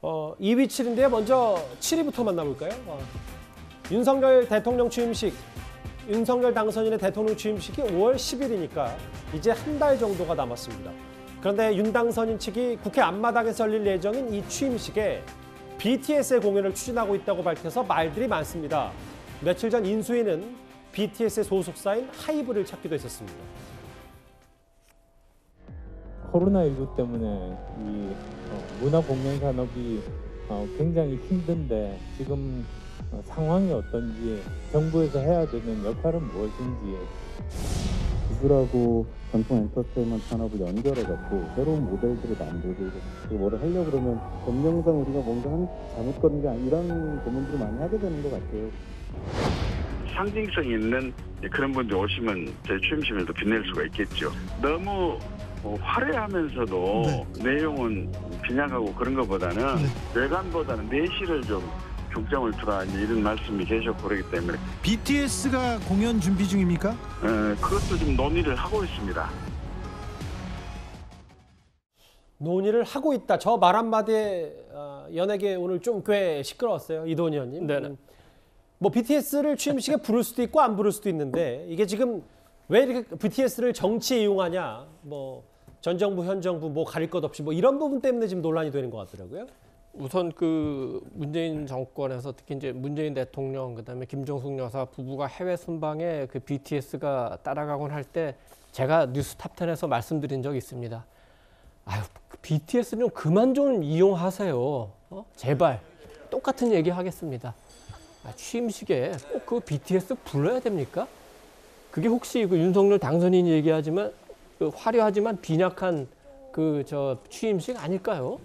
2위 7인데요. 먼저 7위부터 만나볼까요? 윤석열 대통령 취임식, 윤석열 당선인의 대통령 취임식이 5월 10일이니까 이제 한 달 정도가 남았습니다. 그런데 윤 당선인 측이 국회 앞마당에서 열릴 예정인 이 취임식에 BTS의 공연을 추진하고 있다고 밝혀서 말들이 많습니다. 며칠 전 인수위는 BTS의 소속사인 하이브를 찾기도 했었습니다. 코로나19 때문에 이 문화 공연 산업이 굉장히 힘든데 지금 상황이 어떤지, 정부에서 해야 되는 역할은 무엇인지. 기술하고 전통 엔터테인먼트 산업을 연결해갖고 새로운 모델들을 만들고 뭐를 하려고 그러면 법령상 우리가 뭔가 잘못 거는 게 이런 고민들을 많이 하게 되는 것 같아요. 상징성 있는 그런 분들 오시면 제 취임식에도 빛낼 수가 있겠죠. 너무 화려하면서도 내용은 빈약하고 그런 것보다는 외관보다는 내실을 좀 중점을 두라 이런 말씀이 계셨고 그렇기 때문에. BTS가 공연 준비 중입니까? 그것도 좀 논의를 하고 있습니다. 논의를 하고 있다. 저 말 한마디에 연예계 오늘 좀 꽤 시끄러웠어요. 이도훈 의원님. 네네. 뭐 BTS를 취임식에 부를 수도 있고 안 부를 수도 있는데 이게 지금 왜 이렇게 BTS를 정치에 이용하냐, 뭐 전 정부, 현 정부 뭐 가릴 것 없이 뭐 이런 부분 때문에 지금 논란이 되는 것 같더라고요. 우선 그 문재인 정권에서 특히 이제 문재인 대통령 그다음에 김정숙 여사 부부가 해외 순방에 그 BTS가 따라가곤 할 때 제가 뉴스 탑10에서 말씀드린 적이 있습니다. 아유, BTS 좀 그만 좀 이용하세요. 제발. 똑같은 얘기 하겠습니다. 취임식에 꼭 그 BTS 불러야 됩니까? 그게 혹시 그 윤석열 당선인이 얘기하지만 그 화려하지만 빈약한 그 취임식 아닐까요?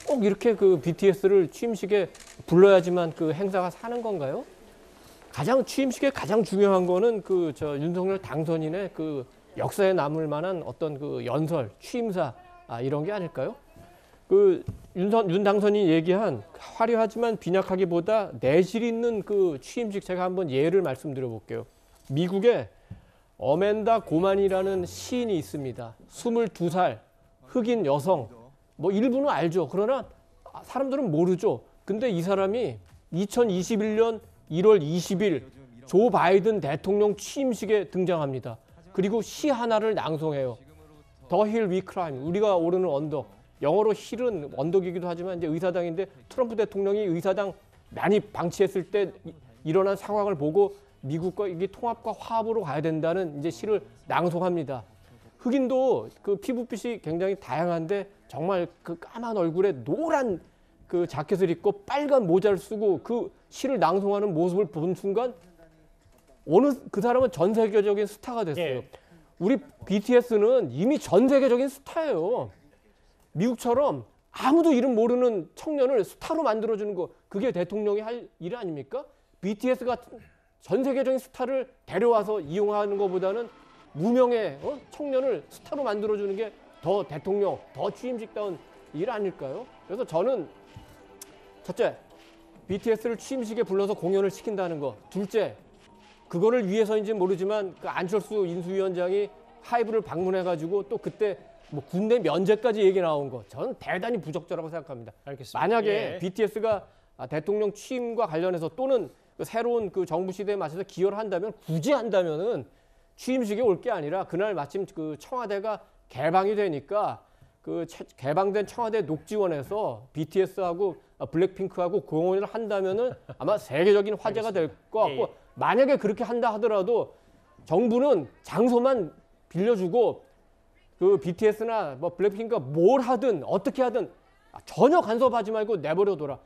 꼭 이렇게 그 BTS를 취임식에 불러야지만 그 행사가 사는 건가요? 취임식에 가장 중요한 거는 그 윤석열 당선인의 그 역사에 남을 만한 어떤 그 연설, 취임사 이런 게 아닐까요? 그 윤 당선인이 얘기한 화려하지만 빈약하기보다 내실 있는 그 취임식 제가 한번 예를 말씀드려 볼게요. 미국에 어멘다 고만이라는 시인이 있습니다. 22살 흑인 여성. 뭐 일부는 알죠. 그러나 사람들은 모르죠. 근데 이 사람이 2021년 1월 20일 조 바이든 대통령 취임식에 등장합니다. 그리고 시 하나를 낭송해요. The Hill We Climb, 우리가 오르는 언덕. 영어로 힐은 언덕이기도 하지만 이제 의사당인데 트럼프 대통령이 의사당 많이 방치했을 때 일어난 상황을 보고 미국과 이게 통합과 화합으로 가야 된다는 이제 시를 낭송합니다. 흑인도 그 피부빛이 굉장히 다양한데 정말 그 까만 얼굴에 노란 그 자켓을 입고 빨간 모자를 쓰고 그 시를 낭송하는 모습을 본 순간 그 사람은 전 세계적인 스타가 됐어요. 예. 우리 BTS는 이미 전 세계적인 스타예요. 미국처럼 아무도 이름 모르는 청년을 스타로 만들어주는 거, 그게 대통령이 할 일 아닙니까? BTS 같은 전 세계적인 스타를 데려와서 이용하는 것보다는 무명의 청년을 스타로 만들어주는 게 더 대통령, 더 취임식다운 일 아닐까요? 그래서 저는 첫째, BTS를 취임식에 불러서 공연을 시킨다는 거. 둘째, 그거를 위해서인지 모르지만 그 안철수 인수위원장이 하이브를 방문해가지고 또 그때 뭐 군대 면제까지 얘기 나온 거. 저는 대단히 부적절하고 생각합니다. 알겠습니다. 만약에 BTS가 대통령 취임과 관련해서 또는 그 새로운 그 정부 시대에 맞춰서 기여를 한다면, 굳이 한다면은 취임식에 올 게 아니라 그날 마침 그 청와대가 개방이 되니까 그 개방된 청와대 녹지원에서 BTS하고 블랙핑크하고 공연을 한다면은 아마 세계적인 화제가 될 것 같고, 예. 만약에 그렇게 한다 하더라도 정부는 장소만 빌려주고 그 BTS나 뭐 블랙핑크가 뭘 하든 어떻게 하든 전혀 간섭하지 말고 내버려둬라.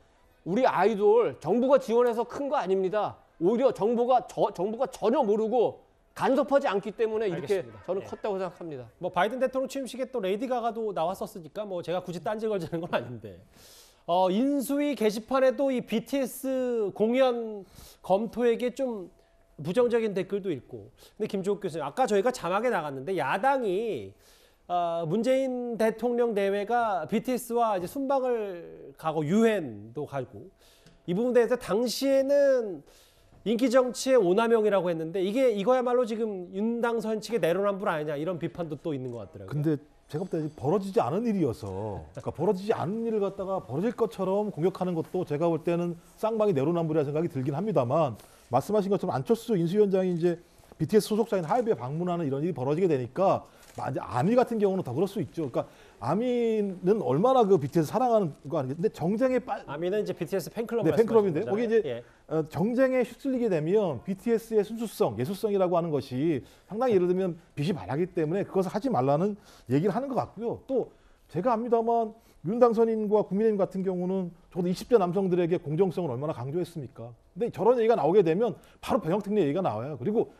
우리 아이돌 정부가 지원해서 큰 거 아닙니다. 오히려 정부가 전혀 모르고 간섭하지 않기 때문에 이렇게 알겠습니다. 저는 예. 컸다고 생각합니다. 뭐 바이든 대통령 취임식에 또 레이디 가가도 나왔었으니까 뭐 제가 굳이 딴지 걸자는 건 아닌데, 인수위 게시판에도 이 BTS 공연 검토에게 좀 부정적인 댓글도 있고. 근데 김종욱 교수님, 아까 저희가 자막에 나갔는데 야당이 문재인 대통령 내외가 BTS와 이제 순방을 가고 유엔도 가고, 이 부분에 대해서 당시에는 인기 정치의 오남용이라고 했는데 이거야말로 지금 윤 당선 측의 내로남불 아니냐, 이런 비판도 또 있는 것 같더라고요. 근데 제가 볼 때 벌어지지 않은 일이어서 그러니까 벌어지지 않은 일을 갖다가 벌어질 것처럼 공격하는 것도 제가 볼 때는 쌍방이 내로남불이라는 생각이 들긴 합니다만 말씀하신 것처럼 안철수 인수위원장이 이제 BTS 소속사인 하이브에 방문하는 이런 일이 벌어지게 되니까 이제 아미 같은 경우는 더 그럴 수 있죠. 그러니까 아미는 얼마나 그 BTS 사랑하는 거 아니겠는데 정쟁에 아미는 이제 BTS 팬클럽 네, 팬클럽인데 거기 이제 예. 정쟁에 휩쓸리게 되면 BTS의 순수성, 예술성이라고 하는 것이 상당히 예를 들면 빛이 바라기 때문에 그것을 하지 말라는 얘기를 하는 것 같고요. 또 제가 압니다만 윤 당선인과 국민의힘 같은 경우는 적어도 20대 남성들에게 공정성을 얼마나 강조했습니까? 근데 저런 얘기가 나오게 되면 바로 병역특례 얘기가 나와요. 그리고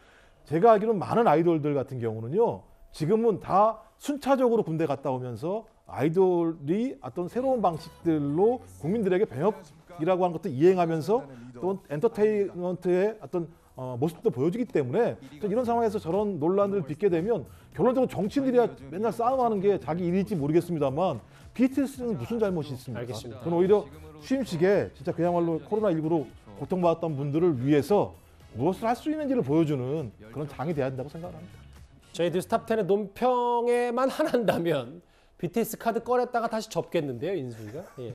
제가 알기로는 많은 아이돌들 같은 경우는요. 지금은 다 순차적으로 군대 갔다 오면서 아이돌이 어떤 새로운 방식들로 국민들에게 병역이라고 하는 것도 이행하면서 또 엔터테인먼트의 어떤 모습도 보여주기 때문에 이런 상황에서 저런 논란을 빚게 되면 결론적으로 정치인들이 맨날 싸움하는 게 자기 일일지 모르겠습니다만 BTS는 무슨 잘못이 있습니까? 알겠습니다. 저는 오히려 취임식에 진짜 그야말로 코로나19로 고통받았던 분들을 위해서 무엇을 할 수 있는지를 보여주는 그런 장이 돼야 된다고 생각합니다. 저희 뉴스탑10의 논평에만 한다면 BTS 카드 꺼냈다가 다시 접겠는데요, 인수위가. 예.